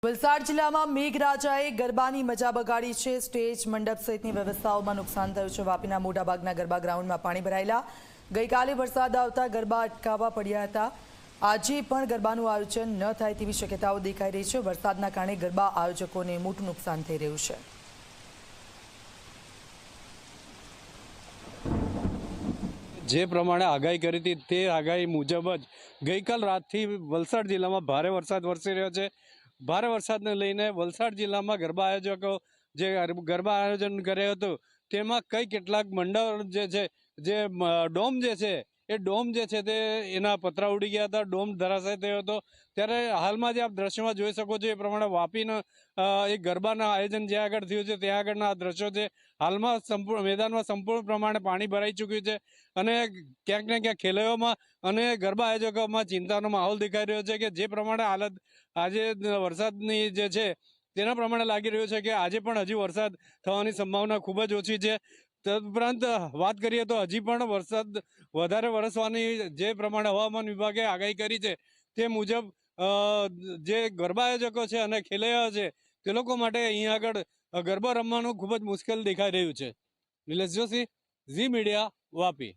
વલસાડ જિલ્લામાં મેઘરાજાએ ગરબાની મજા બગાડી છે। સ્ટેજ મંડપ સહિતની વ્યવસ્થાઓમાં નુકસાન થયું છે। વાપીના મોટાભાગના ગરબા ગ્રાઉન્ડમાં પાણી ભરાયેલા। ગઈકાલે વરસાદ આવતા ગરબા અટકાવવા પડ્યા હતા। આજે પણ ગરબાનું આયોજન ન થાય તેવી શક્યતાઓ દેખાઈ રહી છે। વરસાદના કારણે ગરબા આયોજકોને મોટું નુકસાન થઈ રહ્યું છે। જે પ્રમાણે આગાહી કરી હતી તે આગાહી મુજબ જ ગઈકાલ રાતથી વલસાડ જિલ્લામાં ભારે વરસાદ વરસી રહ્યો છે। ભારે વરસાદને લઈને વલસાડ જિલ્લામાં ગરબા આયોજકો જે ગરબા આયોજન કર્યું હતું તેમાં કેટલાક મંડળ જે છે, જે ડોમ જે છે એ ડોમ જે છે તે એના પતરા ઉડી ગયા હતા। ડોમ ધરાશય થયો હતો। ત્યારે હાલમાં જે આપ દ્રશ્યમાં જોઈ શકો છો એ પ્રમાણે વાપીના એક ગરબાના આયોજન જ્યાં આગળ થયું છે ત્યાં આગળના આ દ્રશ્યો છે। હાલમાં મેદાનમાં સંપૂર્ણ પ્રમાણે પાણી ભરાઈ ચૂક્યું છે અને ક્યાંક ને ક્યાંક ખેલૈયાઓમાં અને ગરબા આયોજકોમાં ચિંતાનો માહોલ દેખાઈ રહ્યો છે કે જે પ્રમાણે હાલત આજે વરસાદની જે છે તેના પ્રમાણે લાગી રહ્યું છે કે આજે પણ હજી વરસાદ થવાની સંભાવના ખૂબ જ ઓછી છે। તદુપરાંત વાત કરીએ તો હજી પણ વરસાદ વધારે વરસવાની જે પ્રમાણે હવામાન વિભાગે આગાહી કરી છે તે મુજબ જે ગરબા આયોજકો છે અને ખેલૈયાઓ છે તે લોકો માટે અહીંયા આગળ ગરબા રમવાનું ખૂબ જ મુશ્કેલ દેખાઈ રહ્યું છે। નિલેશ જોશી, ઝી મીડિયા, વાપી।